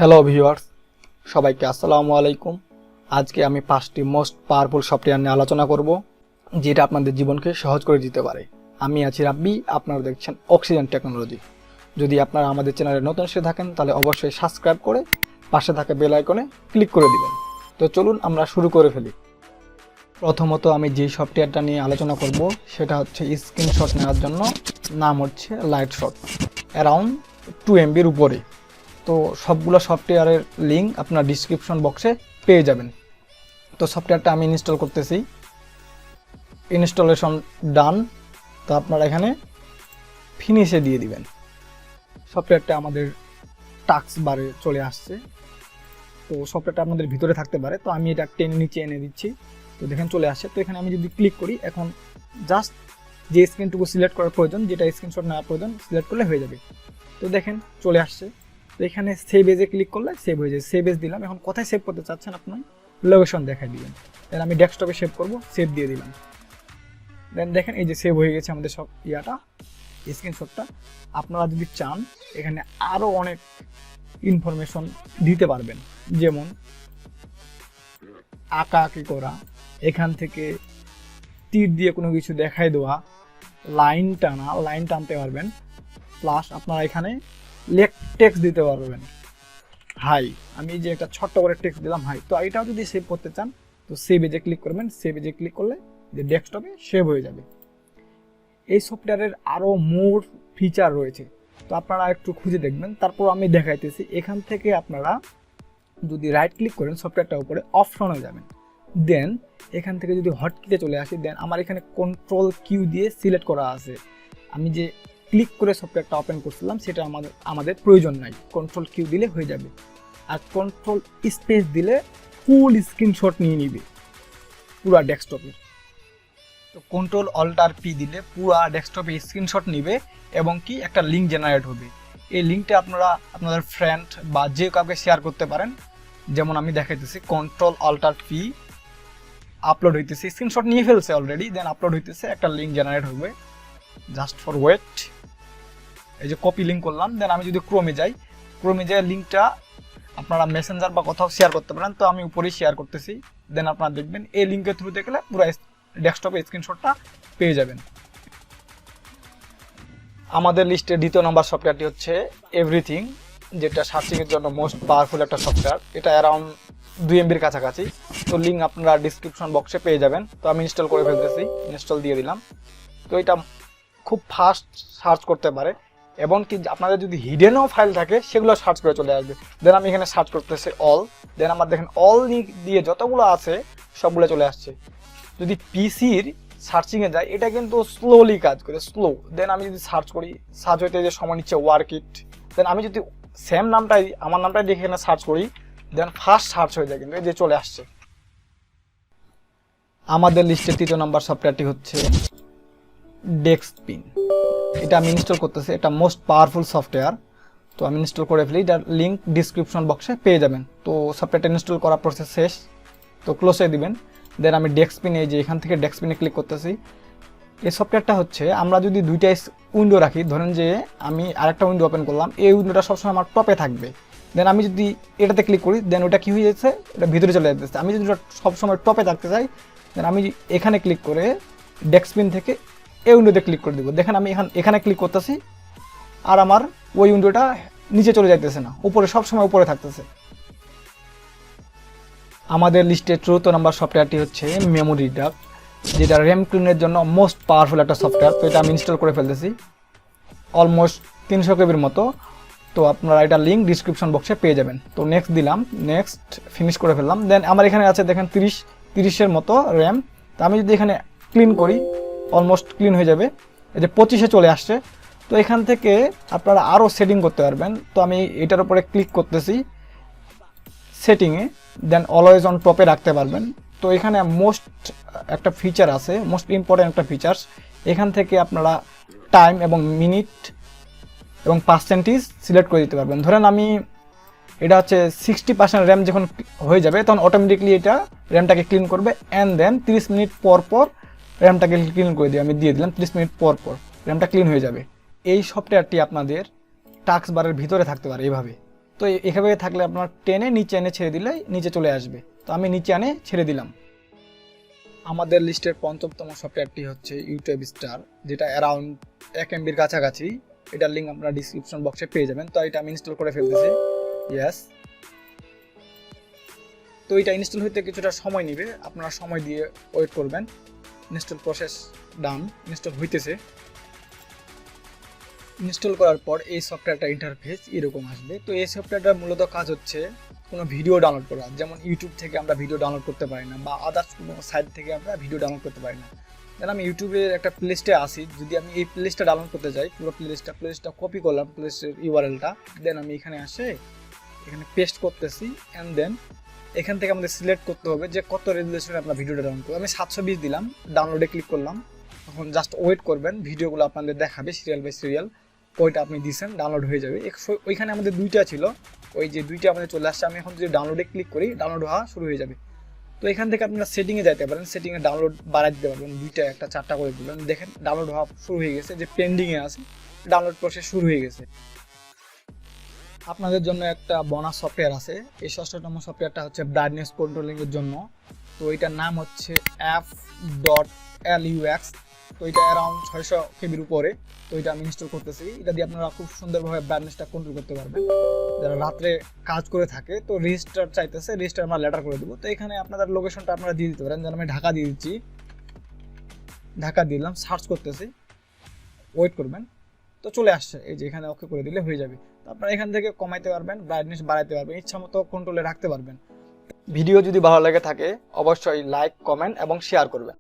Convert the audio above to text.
Hello viewers, সবাইকে আসসালামু আলাইকুম। আজকে আমি 5টি মোস্ট পাওয়ারফুল সফটওয়্যার নিয়ে আলোচনা করব, যেটা আপনাদের জীবনকে সহজ করে দিতে পারে। আমি আছি রাব্বি, আপনারা দেখছেন অক্সিজেন টেকনোলজি। যদি আপনারা আমাদের চ্যানেলে নতুন এসে থাকেন তাহলে অবশ্যই সাবস্ক্রাইব করে পাশে থাকা বেল আইকনে ক্লিক করে দিবেন। তো চলুন আমরা শুরু করে ফেলি। প্রথমত আমি যে সফটওয়্যারটা নিয়ে আলোচনা করব সেটা হচ্ছে স্ক্রিনশট নেওয়ার জন্য, নাম হচ্ছে লাইট শট, অ্যারাউন্ড 2 MBর উপরে। তো সবগুলো সফটওয়্যারের লিঙ্ক আপনার ডিসক্রিপশন বক্সে পেয়ে যাবেন। তো সফটওয়্যারটা আমি ইনস্টল করতেছি, ইনস্টলেশন ডান। তো আপনারা এখানে ফিনিশে দিয়ে দিবেন। সফটওয়্যারটা আমাদের টাস্ক বারে চলে আসছে। তো সফটওয়্যারটা আপনাদের ভিতরে থাকতে পারে, তো আমি এটা টেনে নিচে এনে দিচ্ছি। তো দেখেন চলে আসছে। তো এখানে আমি যদি ক্লিক করি, এখন জাস্ট যে স্ক্রিনটুকু সিলেক্ট করার প্রয়োজন, যেটা স্ক্রিনশট নেওয়ার প্রয়োজন, সিলেক্ট করলে হয়ে যাবে। তো দেখেন চলে আসছে। তো এখানে সেভ এজে ক্লিক করলে সেভ হয়ে যায়। সেভ এজ দিলাম। এখন কোথায় সেভ করতে চাচ্ছেন আপনার লোকেশন দেখাই দিবেন। দেন আমি ডেস্কটপে সেভ করব, সেভ দিয়ে দিলাম। দেন দেখেন এই যে সেভ হয়ে গেছে আমাদের সব স্ক্রিনশটটা। আপনারা যদি চান এখানে আরও অনেক ইনফরমেশন দিতে পারবেন, যেমন আঁকাআঁকি করা, এখান থেকে তীর দিয়ে কোনো কিছু দেখাই দেওয়া, লাইন টানা, লাইন টানতে পারবেন। প্লাস আপনারা এখানে টেক্সট দিতে পারবেন। হাই, আমি যে একটা ছোট্ট করে টেক্সট দিলাম হাই। তো এটাও যদি সেভ করতে চান তো সেভ এজে ক্লিক করবেন। সেভ এজে ক্লিক করলে যে ডেস্কটপে সেভ হয়ে যাবে। এই সফটওয়্যারের আরও মোর ফিচার রয়েছে, তো আপনারা একটু খুঁজে দেখবেন। তারপর আমি দেখাইতেছি। এখান থেকে আপনারা যদি রাইট ক্লিক করেন সফটওয়্যারটার উপরে, অপশনে যাবেন। দেন এখান থেকে যদি হটকিতে চলে আসি, দেন আমার এখানে কন্ট্রোল কিউ দিয়ে সিলেক্ট করা আছে। আমি যে ক্লিক করে সফটওয়্যারটা ওপেন করছিলাম সেটা আমাদের প্রয়োজন নাই। কন্ট্রোল কিউ দিলে হয়ে যাবে। আর কন্ট্রোল স্পেস দিলে ফুল স্ক্রিনশট নিয়ে নিবে পুরা ডেস্কটপের। তো কন্ট্রোল অল্টার পি দিলে পুরা ডেস্কটপে স্ক্রিনশট নিবে এবং কি একটা লিঙ্ক জেনারেট হবে। এই লিঙ্কটা আপনারা আপনাদের ফ্রেন্ড বা যে কাউকে শেয়ার করতে পারেন। যেমন আমি দেখাইতেছি, কন্ট্রোল অল্টার পি, আপলোড হইতেছে, স্ক্রিনশট নিয়ে ফেলছে অলরেডি। দেন আপলোড হইতেছে, একটা লিঙ্ক জেনারেট হবে। Just for wait. এই যে কপি লিঙ্ক করলাম। দেন আমি যদি ক্রোমে যাই, ক্রোমে যাই লিঙ্কটা আপনারা মেসেঞ্জার বা কোথাও শেয়ার করতে পারেন। তো আমি উপরেই শেয়ার করতেছি। দেন আপনারা দেখবেন এই লিঙ্কের থ্রুতে গেলে পুরো ডেস্কটপে স্ক্রিনশটটা পেয়ে যাবেন। আমাদের লিস্টে দ্বিতীয় নম্বর সফটওয়্যারটি হচ্ছে এভরিথিং, যেটা সার্চিংয়ের জন্য মোস্ট পাওয়ারফুল একটা সফটওয়্যার। এটা অ্যারাউন্ড 2 MBর কাছাকাছি। তো লিঙ্ক আপনারা ডিসক্রিপশন বক্সে পেয়ে যাবেন। তো আমি ইনস্টল করে ফেলতেছি, ইনস্টল দিয়ে দিলাম। তো এটা খুব ফাস্ট সার্চ করতে পারে, এবং কি আপনাদের যদি হিডেনও ফাইল থাকে সেগুলো সার্চ করে চলে আসবে। দেন আমি এখানে সার্চ করতেছি অল। দেন আমার দেখেন অল দিয়ে যতগুলো আছে সবগুলো চলে আসছে। যদি পিসির সার্চিংয়ে যায়, এটা কিন্তু স্লোলি কাজ করে, স্লো। দেন আমি যদি সার্চ করি, সার্চ হইতে যে সময় নিচ্ছে ওয়ার্ক ইট। দেন আমি যদি সেম নামটাই, আমার নামটাই দেখে এখানে সার্চ করি, দেন ফার্স্ট সার্চ হয়ে যায়, কিন্তু এই যে চলে আসছে। আমাদের লিস্টের তৃতীয় নম্বর সফটওয়্যারটি হচ্ছে ডেস্কপিন। এটা আমি ইনস্টল করতেছি। এটা মোস্ট পাওয়ারফুল সফটওয়্যার। তো আমি ইনস্টল করে ফেলি, এটার লিঙ্ক ডিসক্রিপশন বক্সে পেয়ে যাবেন। তো সফটওয়্যারটা ইনস্টল করার প্রসেস শেষ। তো ক্লোজে দিবেন। দেন আমি ডেস্কপিন, এই যে এখান থেকে ডেস্কপিনে ক্লিক করতেছি। এই সফটওয়্যারটা হচ্ছে, আমরা যদি দুইটা উইন্ডো রাখি, ধরেন যে আমি আরেকটা উইন্ডো ওপেন করলাম, এই উইন্ডোটা সবসময় আমার টপে থাকবে। দেন আমি যদি এটাতে ক্লিক করি, দেন ওটা কী হয়ে যাচ্ছে, এটা ভিতরে চলে যাচ্ছে। আমি যদি সবসময় টপে থাকতে চাই, দেন আমি এখানে ক্লিক করে ডেস্কপিন থেকে এই উইন্ডোতে ক্লিক করে দেবো। দেখেন আমি এখানে ক্লিক করতেছি, আর আমার ওই উইন্ডোটা নিচে চলে যাইতেছে না, উপরে সবসময় উপরে থাকতেছে। আমাদের লিস্টে চতুর্থ নম্বর সফটওয়্যারটি হচ্ছে মেমোরি ডাক, যেটা র্যাম ক্লিনের জন্য মোস্ট পাওয়ারফুল একটা সফটওয়্যার। তো এটা আমি ইনস্টল করে ফেলতেছি, অলমোস্ট 300 KBর মতো। তো আপনারা এটা লিঙ্ক ডিসক্রিপশন বক্সে পেয়ে যাবেন। তো নেক্সট দিলাম, নেক্সট ফিনিশ করে ফেললাম। দেন আমার এখানে আছে দেখেন 30-এর মতো র্যাম। তো আমি যদি এখানে ক্লিন করি, অলমোস্ট ক্লিন হয়ে যাবে। এই যে 25-এ চলে আসছে। তো এখান থেকে আপনারা আরও সেটিং করতে পারবেন। তো আমি এটার উপরে ক্লিক করতেছি সেটিংয়ে। দেন অলওয়েজ অন টপে রাখতে পারবেন। তো এখানে মোস্ট একটা ফিচার আছে, মোস্ট ইম্পর্টেন্ট একটা ফিচার্স। এখান থেকে আপনারা টাইম এবং মিনিট এবং পার্সেন্টেজ সিলেক্ট করে দিতে পারবেন। ধরেন আমি এটা হচ্ছে 60% র্যাম যখন হয়ে যাবে, তখন অটোমেটিকলি এটা র্যামটাকে ক্লিন করবে। অ্যান্ড দেন 30 মিনিট পর পর র্যামটাকে ক্লিন করে দিয়ে আমি দিয়ে দিলাম। 30 মিনিট পর পর র্যামটা ক্লিন হয়ে যাবে। এই সফটওয়্যারটি আপনাদের টাস্ক বারের ভিতরে থাকতে পারে এইভাবে। তো এভাবে থাকলে আপনার টেনে নিচে এনে ছেড়ে দিলে নিচে চলে আসবে। তো আমি নিচে এনে ছেড়ে দিলাম। আমাদের লিস্টের পঞ্চমতম সফটওয়্যারটি হচ্ছে ইউটিউব স্টার, যেটা অ্যারাউন্ড 1 MB কাছাকাছি। এটার লিঙ্ক আপনারা ডিসক্রিপশন বক্সে পেয়ে যাবেন। তো এটা আমি ইনস্টল করে ফেলতেছি। ইয়েস। তো এটা ইনস্টল হইতে কিছুটা সময় নেবে, আপনারা সময় দিয়ে ওয়েট করবেন। ইনস্টল প্রসেস ডান, ইনস্টল হইতেছে। ইনস্টল করার পর এই সফটওয়্যারটা ইন্টারফেস এরকম আসবে। তো এই সফটওয়্যারটার মূলত কাজ হচ্ছে কোনো ভিডিও ডাউনলোড করা। যেমন ইউটিউব থেকে আমরা ভিডিও ডাউনলোড করতে পারি না, বা আদার্স কোনো সাইট থেকে আমরা ভিডিও ডাউনলোড করতে পারি না। যেন আমি ইউটিউবের একটা প্লেলিস্টে আসি, যদি আমি এই প্লেলিস্টটা ডাউনলোড করতে যাই, পুরো প্লেলিস্টটা কপি করলাম, প্লেলিস্টের ইউআরএলটা, দেন আমি এখানে এখানে পেস্ট করতেছি। অ্যান্ড দেন এখান থেকে আমাদের সিলেক্ট করতে হবে যে কত রেজুলেশনে আপনার ভিডিওটা ডাউনলোড করবো। আমি 720 দিলাম, ডাউনলোডে ক্লিক করলাম। তখন জাস্ট ওয়েট করবেন, ভিডিওগুলো আপনাদের দেখাবে সিরিয়াল বাই সিরিয়াল। ওইটা আপনি দিয়েছেন, ডাউনলোড হয়ে যাবে। ওইখানে আমাদের 2টা ছিল, ওই যে 2টা আমাদের চলে আসছে। আমি এখন যদি ডাউনলোডে ক্লিক করি, ডাউনলোড হওয়া শুরু হয়ে যাবে। তো এখান থেকে আপনারা সেটিংয়ে যাইতে পারেন, সেটিংয়ে ডাউনলোড বাড়াই দিতে পারবেন, 2টা 1টা 4টা করে দিবেন। দেখেন ডাউনলোড হওয়া শুরু হয়ে গেছে, যে পেন্ডিংয়ে আছে, ডাউনলোড প্রসেস শুরু হয়ে গেছে। আপনাদের জন্য একটা বোনাস সফটওয়্যার আছে। এই 6তম সফটওয়্যারটা হচ্ছে ব্রাইটনেস কন্ট্রোলিংয়ের জন্য। তো এটার নাম হচ্ছে f.lux। তো এটা অ্যারাউন্ড 600 কেবির উপরে। তো এটা আমি ইনস্টল করতেছি। এটা দিয়ে আপনারা খুব সুন্দরভাবে ব্রাইটনেসটা কন্ট্রোল করতে পারবেন। যারা রাত্রে কাজ করে থাকে, তো রেজিস্টার চাইতেছে, রেজিস্টার আমরা লেটার করে দেবো। তো এখানে আপনাদের লোকেশনটা আপনারা দিয়ে দিতে পারেন। যেন আমি ঢাকা দিয়ে দিচ্ছি, ঢাকা দিলাম, সার্চ করতেছি, ওয়েট করবেন। তো চলে আসছে, এই যে এখানে ওকে করে দিলে হয়ে যাবে। তো আপনারা এখান থেকে কমাইতে পারবেন, ব্রাইটনেস বাড়াইতে পারবেন, ইচ্ছা মতো কন্ট্রোলে রাখতে পারবেন। ভিডিও যদি ভালো লাগে থাকে অবশ্যই লাইক, কমেন্ট এবং শেয়ার করবেন।